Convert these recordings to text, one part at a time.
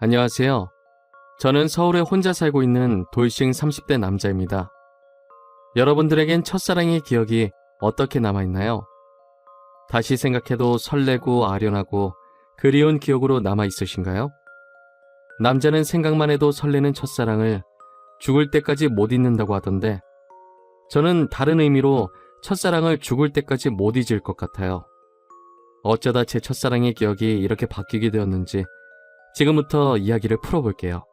안녕하세요. 저는 서울에 혼자 살고 있는 돌싱 30대 남자입니다. 여러분들에겐 첫사랑의 기억이 어떻게 남아있나요? 다시 생각해도 설레고 아련하고 그리운 기억으로 남아있으신가요? 남자는 생각만 해도 설레는 첫사랑을 죽을 때까지 못 잊는다고 하던데 저는 다른 의미로 첫사랑을 죽을 때까지 못 잊을 것 같아요. 어쩌다 제 첫사랑의 기억이 이렇게 바뀌게 되었는지 지금부터 이야기를 풀어볼게요.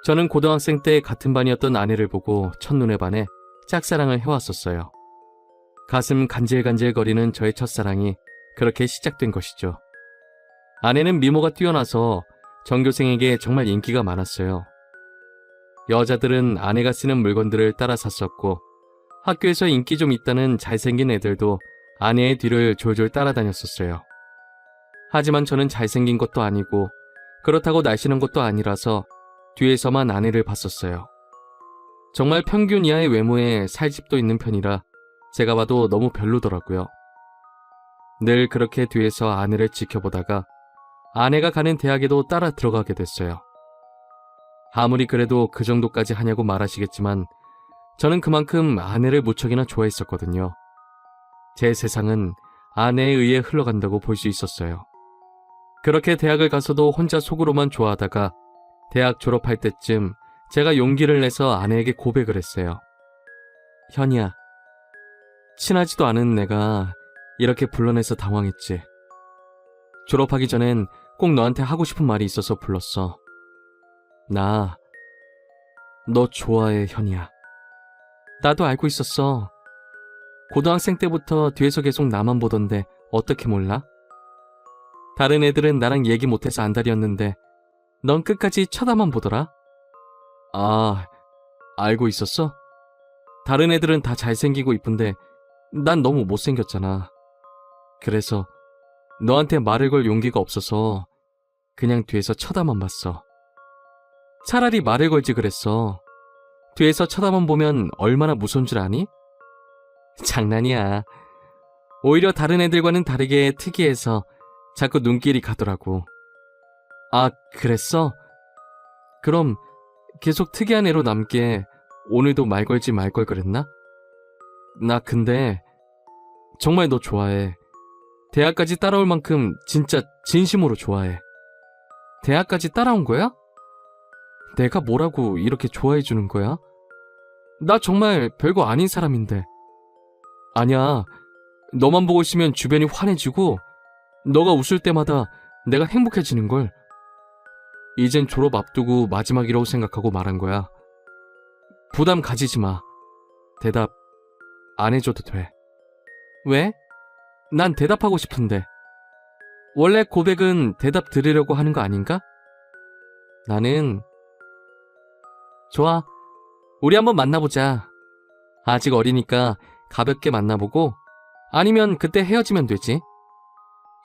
저는 고등학생 때 같은 반이었던 아내를 보고 첫눈에 반해 짝사랑을 해왔었어요. 가슴 간질간질거리는 저의 첫사랑이 그렇게 시작된 것이죠. 아내는 미모가 뛰어나서 전교생에게 정말 인기가 많았어요. 여자들은 아내가 쓰는 물건들을 따라 샀었고 학교에서 인기 좀 있다는 잘생긴 애들도 아내의 뒤를 졸졸 따라다녔었어요. 하지만 저는 잘생긴 것도 아니고 그렇다고 날씬한 것도 아니라서 뒤에서만 아내를 봤었어요. 정말 평균 이하의 외모에 살집도 있는 편이라 제가 봐도 너무 별로더라고요. 늘 그렇게 뒤에서 아내를 지켜보다가 아내가 가는 대학에도 따라 들어가게 됐어요. 아무리 그래도 그 정도까지 하냐고 말하시겠지만 저는 그만큼 아내를 무척이나 좋아했었거든요. 제 세상은 아내에 의해 흘러간다고 볼 수 있었어요. 그렇게 대학을 가서도 혼자 속으로만 좋아하다가 대학 졸업할 때쯤 제가 용기를 내서 아내에게 고백을 했어요. 현이야, 친하지도 않은 내가 이렇게 불러내서 당황했지. 졸업하기 전엔 꼭 너한테 하고 싶은 말이 있어서 불렀어. 나 너 좋아해, 현이야. 나도 알고 있었어. 고등학생 때부터 뒤에서 계속 나만 보던데 어떻게 몰라? 다른 애들은 나랑 얘기 못해서 안달이었는데 넌 끝까지 쳐다만 보더라? 아, 알고 있었어? 다른 애들은 다 잘생기고 이쁜데 난 너무 못생겼잖아. 그래서 너한테 말을 걸 용기가 없어서 그냥 뒤에서 쳐다만 봤어. 차라리 말을 걸지 그랬어. 뒤에서 쳐다만 보면 얼마나 무서운 줄 아니? 장난이야. 오히려 다른 애들과는 다르게 특이해서 자꾸 눈길이 가더라고. 아, 그랬어? 그럼 계속 특이한 애로 남게 오늘도 말 걸지 말 걸 그랬나? 나 근데 정말 너 좋아해. 대학까지 따라올 만큼 진짜 진심으로 좋아해. 대학까지 따라온 거야? 내가 뭐라고 이렇게 좋아해 주는 거야? 나 정말 별거 아닌 사람인데. 아니야. 너만 보고 있으면 주변이 환해지고 너가 웃을 때마다 내가 행복해지는걸. 이젠 졸업 앞두고 마지막이라고 생각하고 말한 거야. 부담 가지지 마. 대답 안 해줘도 돼. 왜? 난 대답하고 싶은데. 원래 고백은 대답 들으려고 하는 거 아닌가? 나는 좋아. 우리 한번 만나보자. 아직 어리니까 가볍게 만나보고 아니면 그때 헤어지면 되지.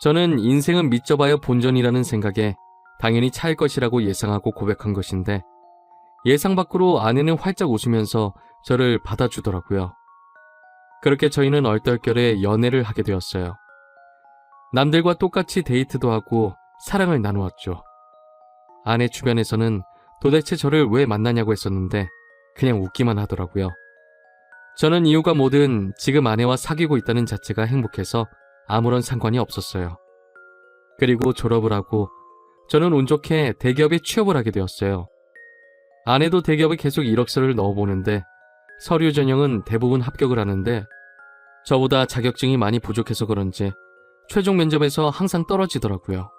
저는 인생은 믿져봐야 본전이라는 생각에 당연히 차일 것이라고 예상하고 고백한 것인데 예상 밖으로 아내는 활짝 웃으면서 저를 받아주더라고요. 그렇게 저희는 얼떨결에 연애를 하게 되었어요. 남들과 똑같이 데이트도 하고 사랑을 나누었죠. 아내 주변에서는 도대체 저를 왜 만나냐고 했었는데 그냥 웃기만 하더라고요. 저는 이유가 뭐든 지금 아내와 사귀고 있다는 자체가 행복해서 아무런 상관이 없었어요. 그리고 졸업을 하고 저는 운 좋게 대기업에 취업을 하게 되었어요. 아내도 대기업에 계속 이력서를 넣어보는데 서류 전형은 대부분 합격을 하는데 저보다 자격증이 많이 부족해서 그런지 최종 면접에서 항상 떨어지더라고요.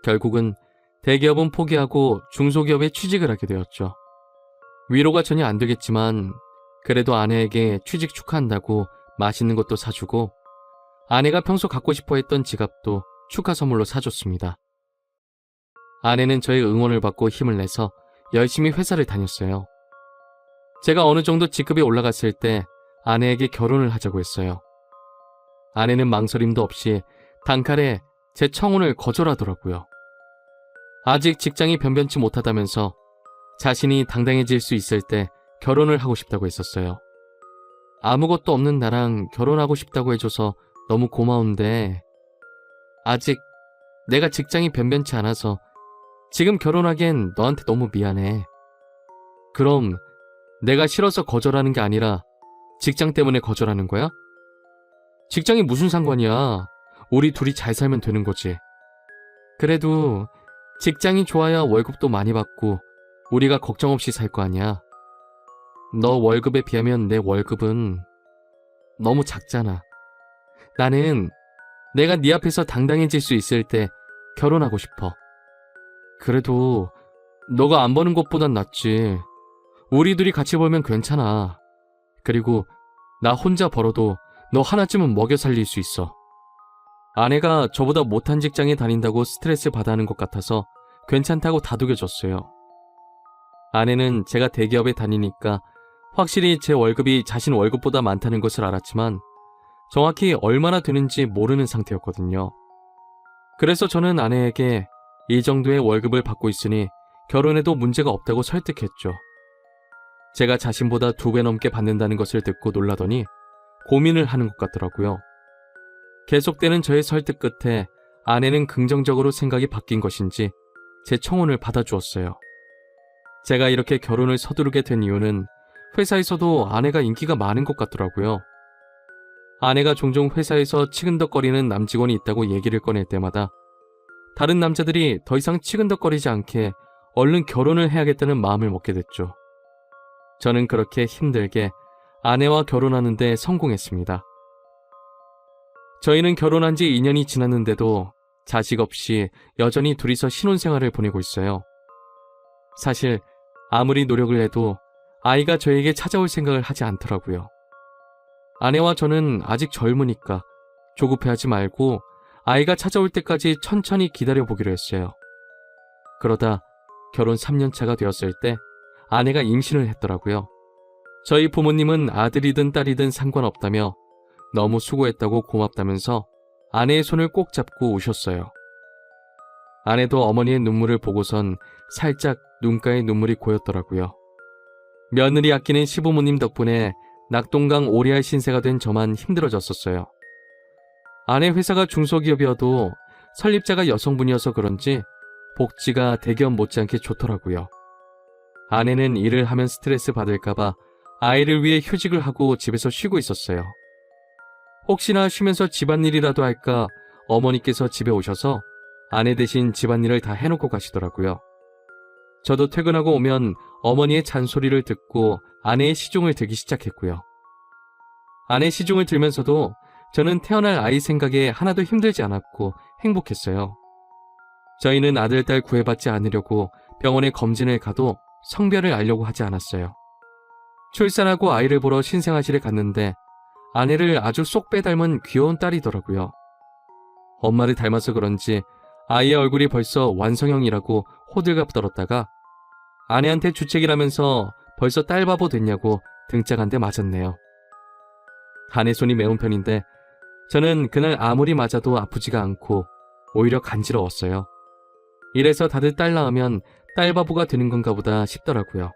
결국은 대기업은 포기하고 중소기업에 취직을 하게 되었죠. 위로가 전혀 안 되겠지만 그래도 아내에게 취직 축하한다고 맛있는 것도 사주고 아내가 평소 갖고 싶어 했던 지갑도 축하 선물로 사줬습니다. 아내는 저의 응원을 받고 힘을 내서 열심히 회사를 다녔어요. 제가 어느 정도 직급이 올라갔을 때 아내에게 결혼을 하자고 했어요. 아내는 망설임도 없이 단칼에 제 청혼을 거절하더라고요. 아직 직장이 변변치 못하다면서 자신이 당당해질 수 있을 때 결혼을 하고 싶다고 했었어요. 아무것도 없는 나랑 결혼하고 싶다고 해줘서 너무 고마운데 아직 내가 직장이 변변치 않아서 지금 결혼하기엔 너한테 너무 미안해. 그럼 내가 싫어서 거절하는 게 아니라 직장 때문에 거절하는 거야? 직장이 무슨 상관이야. 우리 둘이 잘 살면 되는 거지. 그래도 직장이 좋아야 월급도 많이 받고 우리가 걱정 없이 살 거 아니야. 너 월급에 비하면 내 월급은 너무 작잖아. 나는 내가 네 앞에서 당당해질 수 있을 때 결혼하고 싶어. 그래도 너가 안 버는 것보단 낫지. 우리 둘이 같이 벌면 괜찮아. 그리고 나 혼자 벌어도 너 하나쯤은 먹여 살릴 수 있어. 아내가 저보다 못한 직장에 다닌다고 스트레스 받아 하는 것 같아서 괜찮다고 다독여줬어요. 아내는 제가 대기업에 다니니까 확실히 제 월급이 자신 월급보다 많다는 것을 알았지만 정확히 얼마나 되는지 모르는 상태였거든요. 그래서 저는 아내에게 이 정도의 월급을 받고 있으니 결혼해도 문제가 없다고 설득했죠. 제가 자신보다 2배 넘게 받는다는 것을 듣고 놀라더니 고민을 하는 것 같더라고요. 계속되는 저의 설득 끝에 아내는 긍정적으로 생각이 바뀐 것인지 제 청혼을 받아주었어요. 제가 이렇게 결혼을 서두르게 된 이유는 회사에서도 아내가 인기가 많은 것 같더라고요. 아내가 종종 회사에서 치근덕거리는 남직원이 있다고 얘기를 꺼낼 때마다 다른 남자들이 더 이상 치근덕거리지 않게 얼른 결혼을 해야겠다는 마음을 먹게 됐죠. 저는 그렇게 힘들게 아내와 결혼하는데 성공했습니다. 저희는 결혼한 지 2년이 지났는데도 자식 없이 여전히 둘이서 신혼생활을 보내고 있어요. 사실 아무리 노력을 해도 아이가 저에게 찾아올 생각을 하지 않더라고요. 아내와 저는 아직 젊으니까 조급해하지 말고 아이가 찾아올 때까지 천천히 기다려보기로 했어요. 그러다 결혼 3년 차가 되었을 때 아내가 임신을 했더라고요. 저희 부모님은 아들이든 딸이든 상관없다며 너무 수고했다고 고맙다면서 아내의 손을 꼭 잡고 우셨어요. 아내도 어머니의 눈물을 보고선 살짝 눈가에 눈물이 고였더라고요. 며느리 아끼는 시부모님 덕분에 낙동강 오리알 신세가 된 저만 힘들어졌었어요. 아내 회사가 중소기업이어도 설립자가 여성분이어서 그런지 복지가 대기업 못지않게 좋더라고요. 아내는 일을 하면 스트레스 받을까봐 아이를 위해 휴직을 하고 집에서 쉬고 있었어요. 혹시나 쉬면서 집안일이라도 할까 어머니께서 집에 오셔서 아내 대신 집안일을 다 해놓고 가시더라고요. 저도 퇴근하고 오면 어머니의 잔소리를 듣고 아내의 시중을 들기 시작했고요. 아내 시중을 들면서도 저는 태어날 아이 생각에 하나도 힘들지 않았고 행복했어요. 저희는 아들, 딸 구애받지 않으려고 병원에 검진을 가도 성별을 알려고 하지 않았어요. 출산하고 아이를 보러 신생아실에 갔는데 아내를 아주 쏙 빼닮은 귀여운 딸이더라고요. 엄마를 닮아서 그런지 아이의 얼굴이 벌써 완성형이라고 호들갑 떨었다가 아내한테 주책이라면서 벌써 딸바보 됐냐고 등짝 한 대 맞았네요. 아내 손이 매운 편인데 저는 그날 아무리 맞아도 아프지가 않고 오히려 간지러웠어요. 이래서 다들 딸 낳으면 딸바보가 되는 건가 보다 싶더라고요.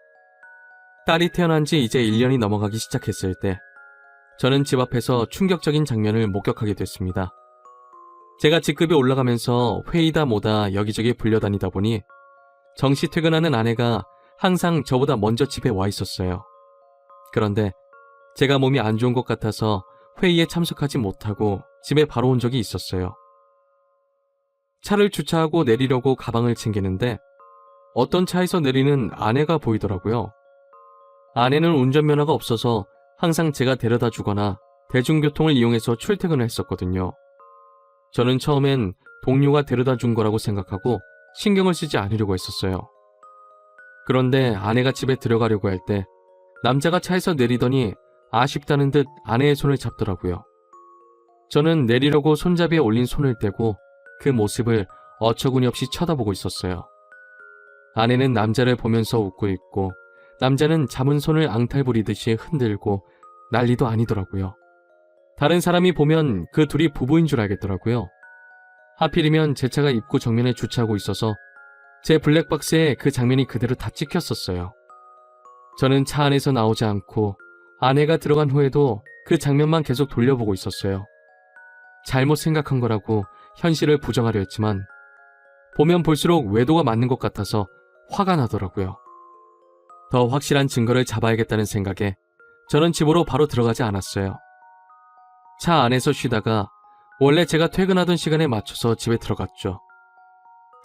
딸이 태어난 지 이제 1년이 넘어가기 시작했을 때 저는 집 앞에서 충격적인 장면을 목격하게 됐습니다. 제가 직급이 올라가면서 회의다 뭐다 여기저기 불려다니다 보니 정시 퇴근하는 아내가 항상 저보다 먼저 집에 와 있었어요. 그런데 제가 몸이 안 좋은 것 같아서 회의에 참석하지 못하고 집에 바로 온 적이 있었어요. 차를 주차하고 내리려고 가방을 챙기는데 어떤 차에서 내리는 아내가 보이더라고요. 아내는 운전면허가 없어서 항상 제가 데려다 주거나 대중교통을 이용해서 출퇴근을 했었거든요. 저는 처음엔 동료가 데려다 준 거라고 생각하고 신경을 쓰지 않으려고 했었어요. 그런데 아내가 집에 들어가려고 할 때 남자가 차에서 내리더니 아쉽다는 듯 아내의 손을 잡더라고요. 저는 내리려고 손잡이에 올린 손을 떼고 그 모습을 어처구니 없이 쳐다보고 있었어요. 아내는 남자를 보면서 웃고 있고 남자는 잡은 손을 앙탈 부리듯이 흔들고 난리도 아니더라고요. 다른 사람이 보면 그 둘이 부부인 줄 알겠더라고요. 하필이면 제 차가 입구 정면에 주차하고 있어서 제 블랙박스에 그 장면이 그대로 다 찍혔었어요. 저는 차 안에서 나오지 않고 아내가 들어간 후에도 그 장면만 계속 돌려보고 있었어요. 잘못 생각한 거라고 현실을 부정하려 했지만 보면 볼수록 외도가 맞는 것 같아서 화가 나더라고요. 더 확실한 증거를 잡아야겠다는 생각에 저는 집으로 바로 들어가지 않았어요. 차 안에서 쉬다가 원래 제가 퇴근하던 시간에 맞춰서 집에 들어갔죠.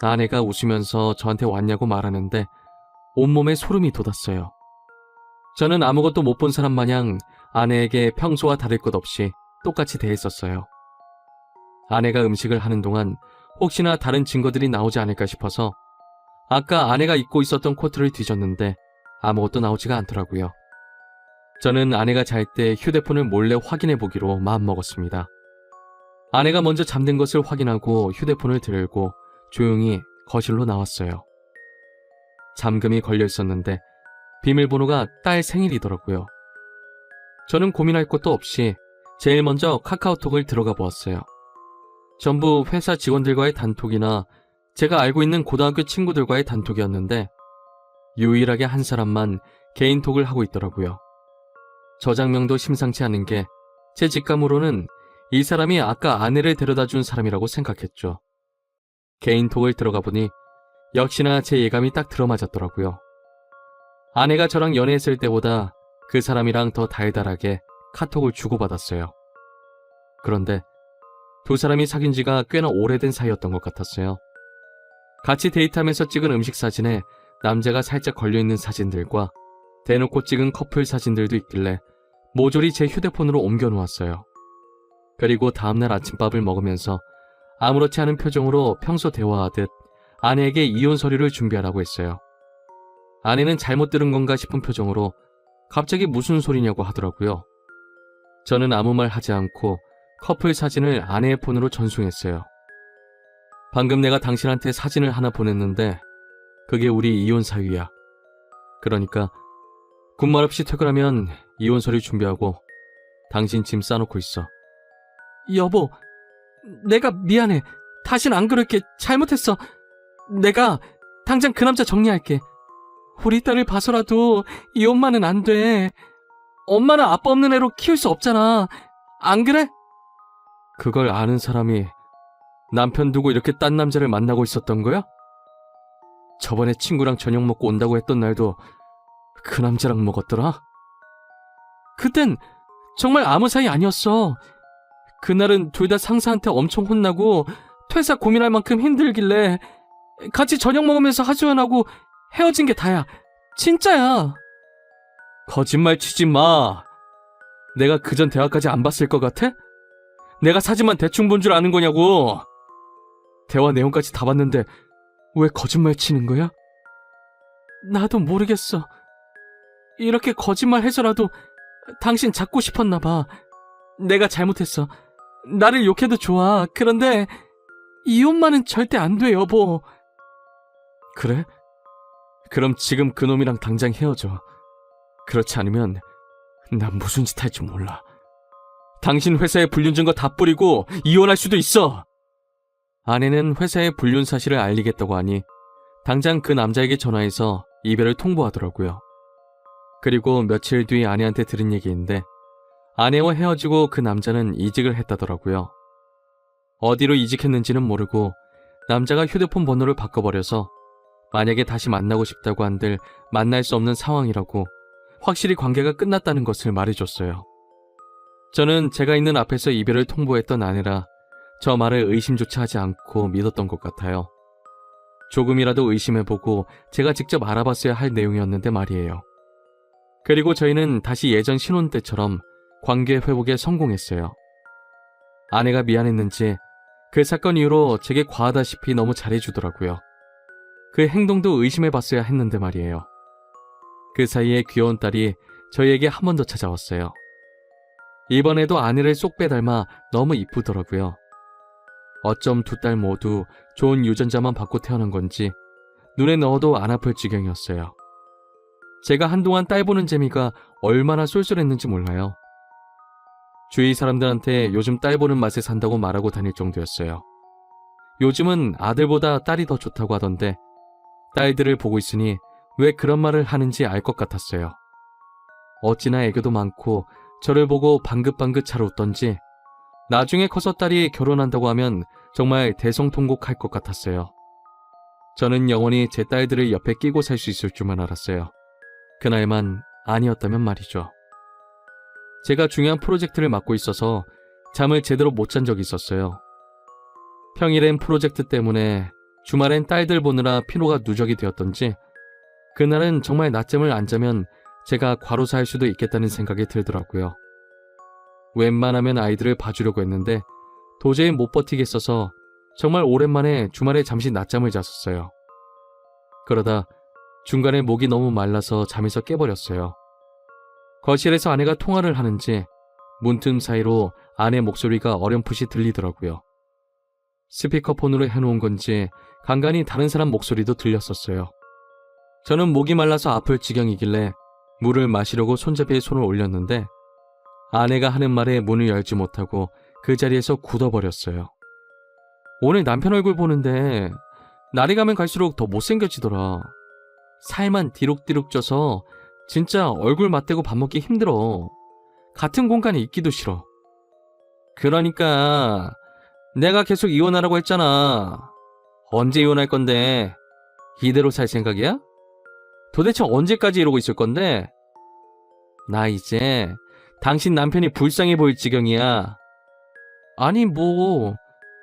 아내가 웃으면서 저한테 왔냐고 말하는데 온몸에 소름이 돋았어요. 저는 아무것도 못 본 사람 마냥 아내에게 평소와 다를 것 없이 똑같이 대했었어요. 아내가 음식을 하는 동안 혹시나 다른 증거들이 나오지 않을까 싶어서 아까 아내가 입고 있었던 코트를 뒤졌는데 아무것도 나오지가 않더라고요. 저는 아내가 잘 때 휴대폰을 몰래 확인해 보기로 마음먹었습니다. 아내가 먼저 잠든 것을 확인하고 휴대폰을 들고 조용히 거실로 나왔어요. 잠금이 걸려 있었는데 비밀번호가 딸 생일이더라고요. 저는 고민할 것도 없이 제일 먼저 카카오톡을 들어가 보았어요. 전부 회사 직원들과의 단톡이나 제가 알고 있는 고등학교 친구들과의 단톡이었는데 유일하게 한 사람만 개인톡을 하고 있더라고요. 저장명도 심상치 않은 게 제 직감으로는 이 사람이 아까 아내를 데려다 준 사람이라고 생각했죠. 개인톡을 들어가 보니 역시나 제 예감이 딱 들어맞았더라고요. 아내가 저랑 연애했을 때보다 그 사람이랑 더 달달하게 카톡을 주고받았어요. 그런데 두 사람이 사귄 지가 꽤나 오래된 사이였던 것 같았어요. 같이 데이트하면서 찍은 음식 사진에 남자가 살짝 걸려있는 사진들과 대놓고 찍은 커플 사진들도 있길래 모조리 제 휴대폰으로 옮겨놓았어요. 그리고 다음날 아침밥을 먹으면서 아무렇지 않은 표정으로 평소 대화하듯 아내에게 이혼 서류를 준비하라고 했어요. 아내는 잘못 들은 건가 싶은 표정으로 갑자기 무슨 소리냐고 하더라고요. 저는 아무 말 하지 않고 커플 사진을 아내의 폰으로 전송했어요. 방금 내가 당신한테 사진을 하나 보냈는데 그게 우리 이혼 사유야. 그러니까 군말 없이 퇴근하면 이혼 서류 준비하고 당신 짐 싸놓고 있어. 여보, 내가 미안해. 다신 안 그럴게. 잘못했어. 내가 당장 그 남자 정리할게. 우리 딸을 봐서라도 이혼만은 안 돼. 엄마는 아빠 없는 애로 키울 수 없잖아. 안 그래? 그걸 아는 사람이 남편 두고 이렇게 딴 남자를 만나고 있었던 거야? 저번에 친구랑 저녁 먹고 온다고 했던 날도 그 남자랑 먹었더라? 그땐 정말 아무 사이 아니었어. 그날은 둘 다 상사한테 엄청 혼나고 퇴사 고민할 만큼 힘들길래 같이 저녁 먹으면서 하소연하고 헤어진 게 다야. 진짜야. 거짓말 치지 마. 내가 그전 대화까지 안 봤을 것 같아? 내가 사진만 대충 본 줄 아는 거냐고. 대화 내용까지 다 봤는데 왜 거짓말 치는 거야? 나도 모르겠어. 이렇게 거짓말 해서라도 당신 잡고 싶었나 봐. 내가 잘못했어. 나를 욕해도 좋아. 그런데 이혼만은 절대 안 돼, 여보. 그래? 그럼 지금 그놈이랑 당장 헤어져. 그렇지 않으면 난 무슨 짓 할지 몰라. 당신 회사에 불륜 증거 다 뿌리고 이혼할 수도 있어. 아내는 회사에 불륜 사실을 알리겠다고 하니 당장 그 남자에게 전화해서 이별을 통보하더라고요. 그리고 며칠 뒤 아내한테 들은 얘기인데 아내와 헤어지고 그 남자는 이직을 했다더라고요. 어디로 이직했는지는 모르고 남자가 휴대폰 번호를 바꿔버려서 만약에 다시 만나고 싶다고 한들 만날 수 없는 상황이라고 확실히 관계가 끝났다는 것을 말해줬어요. 저는 제가 있는 앞에서 이별을 통보했던 아내라 저 말을 의심조차 하지 않고 믿었던 것 같아요. 조금이라도 의심해보고 제가 직접 알아봤어야 할 내용이었는데 말이에요. 그리고 저희는 다시 예전 신혼 때처럼 관계 회복에 성공했어요. 아내가 미안했는지 그 사건 이후로 제게 과하다시피 너무 잘해주더라고요. 그 행동도 의심해봤어야 했는데 말이에요. 그 사이에 귀여운 딸이 저희에게 한 번 더 찾아왔어요. 이번에도 아내를 쏙 빼닮아 너무 이쁘더라고요. 어쩜 두 딸 모두 좋은 유전자만 받고 태어난 건지 눈에 넣어도 안 아플 지경이었어요. 제가 한동안 딸 보는 재미가 얼마나 쏠쏠했는지 몰라요. 주위 사람들한테 요즘 딸 보는 맛에 산다고 말하고 다닐 정도였어요. 요즘은 아들보다 딸이 더 좋다고 하던데 딸들을 보고 있으니 왜 그런 말을 하는지 알 것 같았어요. 어찌나 애교도 많고 저를 보고 방긋방긋 잘 웃던지 나중에 커서 딸이 결혼한다고 하면 정말 대성통곡할 것 같았어요. 저는 영원히 제 딸들을 옆에 끼고 살 수 있을 줄만 알았어요. 그날만 아니었다면 말이죠. 제가 중요한 프로젝트를 맡고 있어서 잠을 제대로 못 잔 적이 있었어요. 평일엔 프로젝트 때문에, 주말엔 딸들 보느라 피로가 누적이 되었던지 그날은 정말 낮잠을 안 자면 제가 과로사할 수도 있겠다는 생각이 들더라고요. 웬만하면 아이들을 봐주려고 했는데 도저히 못 버티겠어서 정말 오랜만에 주말에 잠시 낮잠을 잤었어요. 그러다 중간에 목이 너무 말라서 잠에서 깨버렸어요. 거실에서 아내가 통화를 하는지 문틈 사이로 아내 목소리가 어렴풋이 들리더라고요. 스피커폰으로 해놓은 건지 간간히 다른 사람 목소리도 들렸었어요. 저는 목이 말라서 아플 지경이길래 물을 마시려고 손잡이에 손을 올렸는데 아내가 하는 말에 문을 열지 못하고 그 자리에서 굳어버렸어요. 오늘 남편 얼굴 보는데 날이 가면 갈수록 더 못생겨지더라. 살만 디룩디룩 쪄서 진짜 얼굴 맞대고 밥 먹기 힘들어. 같은 공간에 있기도 싫어. 그러니까 내가 계속 이혼하라고 했잖아. 언제 이혼할 건데? 이대로 살 생각이야? 도대체 언제까지 이러고 있을 건데? 나 이제 당신 남편이 불쌍해 보일 지경이야. 아니 뭐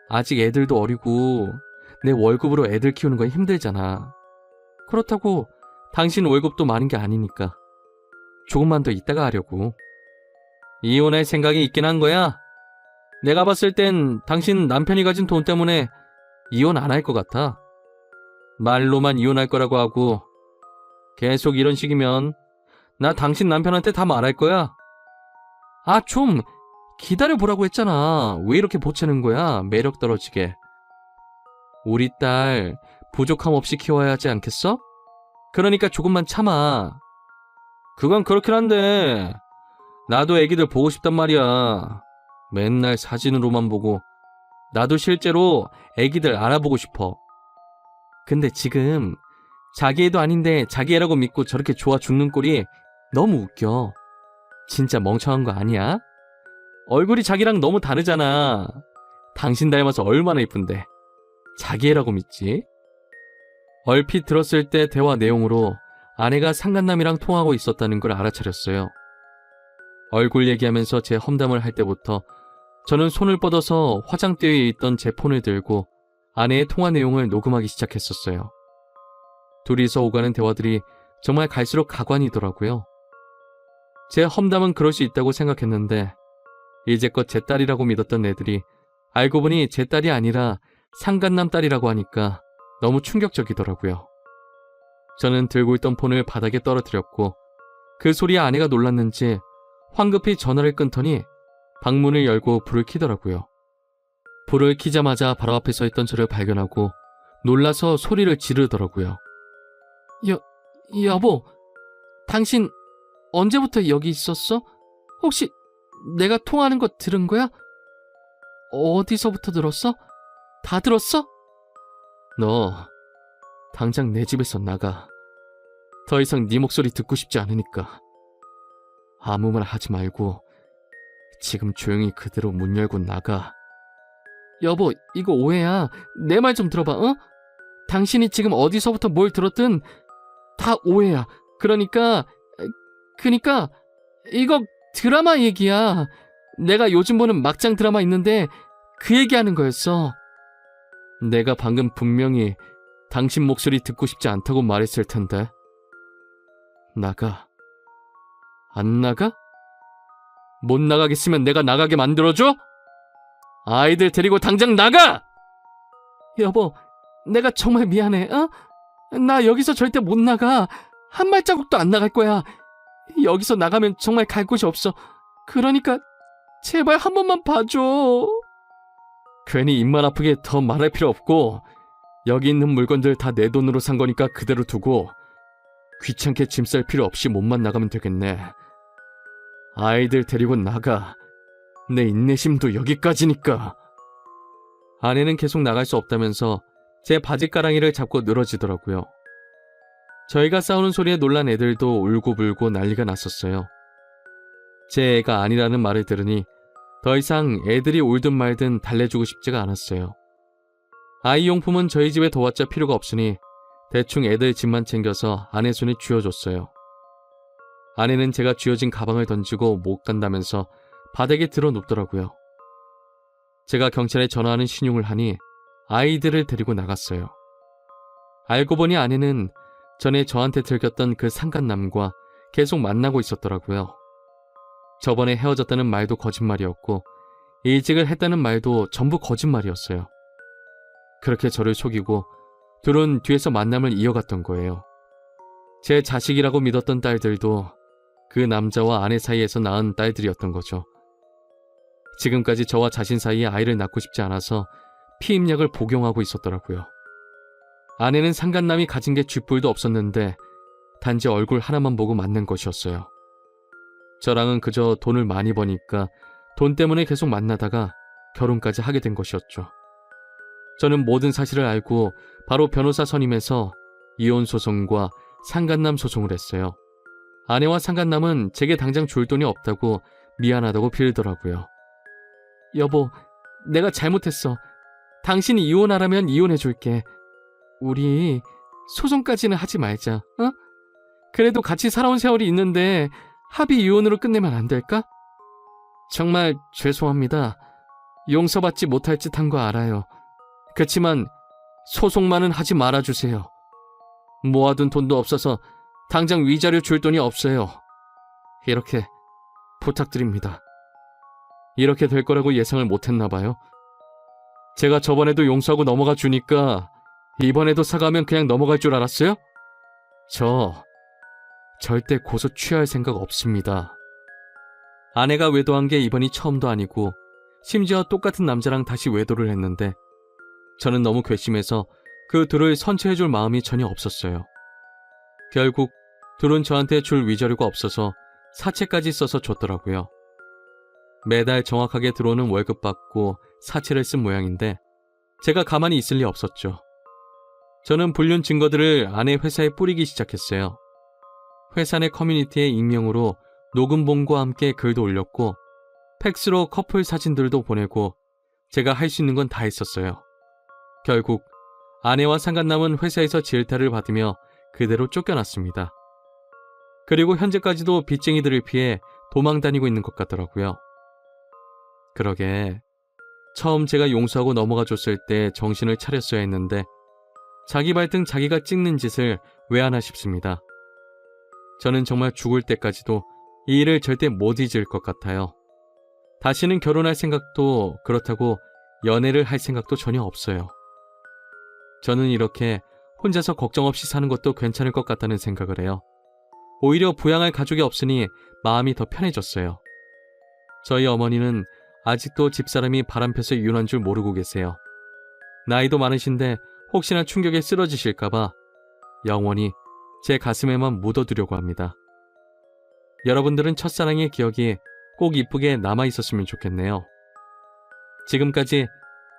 아직 애들도 어리고 내 월급으로 애들 키우는 건 힘들잖아. 그렇다고 당신 월급도 많은 게 아니니까 조금만 더 있다가 하려고. 이혼할 생각이 있긴 한 거야? 내가 봤을 땐 당신 남편이 가진 돈 때문에 이혼 안 할 것 같아. 말로만 이혼할 거라고 하고 계속 이런 식이면 나 당신 남편한테 다 말할 거야. 아, 좀 기다려보라고 했잖아. 왜 이렇게 보채는 거야? 매력 떨어지게. 우리 딸 부족함 없이 키워야 하지 않겠어? 그러니까 조금만 참아. 그건 그렇긴 한데 나도 애기들 보고 싶단 말이야. 맨날 사진으로만 보고. 나도 실제로 애기들 알아보고 싶어. 근데 지금 자기 애도 아닌데 자기 애라고 믿고 저렇게 좋아 죽는 꼴이 너무 웃겨. 진짜 멍청한 거 아니야? 얼굴이 자기랑 너무 다르잖아. 당신 닮아서 얼마나 이쁜데 자기 애라고 믿지? 얼핏 들었을 때 대화 내용으로 아내가 상간남이랑 통화하고 있었다는 걸 알아차렸어요. 얼굴 얘기하면서 제 험담을 할 때부터 저는 손을 뻗어서 화장대에 있던 제 폰을 들고 아내의 통화 내용을 녹음하기 시작했었어요. 둘이서 오가는 대화들이 정말 갈수록 가관이더라고요. 제 험담은 그럴 수 있다고 생각했는데 이제껏 제 딸이라고 믿었던 애들이 알고 보니 제 딸이 아니라 상간남 딸이라고 하니까 너무 충격적이더라고요. 저는 들고 있던 폰을 바닥에 떨어뜨렸고 그 소리에 아내가 놀랐는지 황급히 전화를 끊더니 방문을 열고 불을 켜더라고요. 불을 켜자마자 바로 앞에 서 있던 저를 발견하고 놀라서 소리를 지르더라고요. 여보, 당신 언제부터 여기 있었어? 혹시 내가 통화하는 거 들은 거야? 어디서부터 들었어? 다 들었어? 너 당장 내 집에서 나가. 더 이상 네 목소리 듣고 싶지 않으니까. 아무 말 하지 말고 지금 조용히 그대로 문 열고 나가. 여보, 이거 오해야. 내 말 좀 들어봐, 어? 당신이 지금 어디서부터 뭘 들었든 다 오해야. 그러니까 이거 드라마 얘기야. 내가 요즘 보는 막장 드라마 있는데 그 얘기하는 거였어. 내가 방금 분명히 당신 목소리 듣고 싶지 않다고 말했을 텐데. 나가. 안 나가? 못 나가겠으면 내가 나가게 만들어줘? 아이들 데리고 당장 나가! 여보, 내가 정말 미안해, 어? 나 여기서 절대 못 나가. 한 발자국도 안 나갈 거야. 여기서 나가면 정말 갈 곳이 없어. 그러니까 제발 한 번만 봐줘. 괜히 입만 아프게 더 말할 필요 없고 여기 있는 물건들 다 내 돈으로 산 거니까 그대로 두고 귀찮게 짐 쌀 필요 없이 몸만 나가면 되겠네. 아이들 데리고 나가. 내 인내심도 여기까지니까. 아내는 계속 나갈 수 없다면서 제 바지가랑이를 잡고 늘어지더라고요. 저희가 싸우는 소리에 놀란 애들도 울고불고 난리가 났었어요. 제 애가 아니라는 말을 들으니 더 이상 애들이 울든 말든 달래주고 싶지가 않았어요. 아이용품은 저희 집에 도왔자 필요가 없으니 대충 애들 집만 챙겨서 아내 손에 쥐어줬어요. 아내는 제가 쥐어진 가방을 던지고 못 간다면서 바닥에 들어 눕더라고요. 제가 경찰에 전화하는 신용을 하니 아이들을 데리고 나갔어요. 알고 보니 아내는 전에 저한테 들켰던 그 상간남과 계속 만나고 있었더라고요. 저번에 헤어졌다는 말도 거짓말이었고 이직을 했다는 말도 전부 거짓말이었어요. 그렇게 저를 속이고 둘은 뒤에서 만남을 이어갔던 거예요. 제 자식이라고 믿었던 딸들도 그 남자와 아내 사이에서 낳은 딸들이었던 거죠. 지금까지 저와 자신 사이에 아이를 낳고 싶지 않아서 피임약을 복용하고 있었더라고요. 아내는 상간남이 가진 게 쥐뿔도 없었는데 단지 얼굴 하나만 보고 만난 것이었어요. 저랑은 그저 돈을 많이 버니까 돈 때문에 계속 만나다가 결혼까지 하게 된 것이었죠. 저는 모든 사실을 알고 바로 변호사 선임해서 이혼 소송과 상간남 소송을 했어요. 아내와 상간남은 제게 당장 줄 돈이 없다고 미안하다고 빌더라고요. 여보, 내가 잘못했어. 당신이 이혼하라면 이혼해줄게. 우리 소송까지는 하지 말자, 어? 그래도 같이 살아온 세월이 있는데 합의 이혼으로 끝내면 안 될까? 정말 죄송합니다. 용서받지 못할 짓 한 거 알아요. 그치만 소송만은 하지 말아주세요. 모아둔 돈도 없어서 당장 위자료 줄 돈이 없어요. 이렇게 부탁드립니다. 이렇게 될 거라고 예상을 못했나 봐요. 제가 저번에도 용서하고 넘어가 주니까 이번에도 사과하면 그냥 넘어갈 줄 알았어요? 저 절대 고소 취할 생각 없습니다. 아내가 외도한 게 이번이 처음도 아니고 심지어 똑같은 남자랑 다시 외도를 했는데 저는 너무 괘씸해서 그 둘을 선처해줄 마음이 전혀 없었어요. 결국 둘은 저한테 줄 위자료가 없어서 사채까지 써서 줬더라고요. 매달 정확하게 들어오는 월급 받고 사채를 쓴 모양인데 제가 가만히 있을 리 없었죠. 저는 불륜 증거들을 아내 회사에 뿌리기 시작했어요. 회사 내 커뮤니티에 익명으로 녹음본과 함께 글도 올렸고 팩스로 커플 사진들도 보내고 제가 할 수 있는 건 다 했었어요. 결국 아내와 상간남은 회사에서 질타를 받으며 그대로 쫓겨났습니다. 그리고 현재까지도 빚쟁이들을 피해 도망 다니고 있는 것 같더라고요. 그러게 처음 제가 용서하고 넘어가 줬을 때 정신을 차렸어야 했는데 자기 발등 자기가 찍는 짓을 왜 하나 싶습니다. 저는 정말 죽을 때까지도 이 일을 절대 못 잊을 것 같아요. 다시는 결혼할 생각도 그렇다고 연애를 할 생각도 전혀 없어요. 저는 이렇게 혼자서 걱정 없이 사는 것도 괜찮을 것 같다는 생각을 해요. 오히려 부양할 가족이 없으니 마음이 더 편해졌어요. 저희 어머니는 아직도 집사람이 바람펴서 이혼한 줄 모르고 계세요. 나이도 많으신데 혹시나 충격에 쓰러지실까봐 영원히 제 가슴에만 묻어두려고 합니다. 여러분들은 첫사랑의 기억이 꼭 이쁘게 남아있었으면 좋겠네요. 지금까지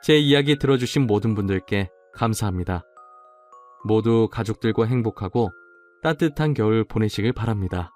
제 이야기 들어주신 모든 분들께 감사합니다. 모두 가족들과 행복하고 따뜻한 겨울 보내시길 바랍니다.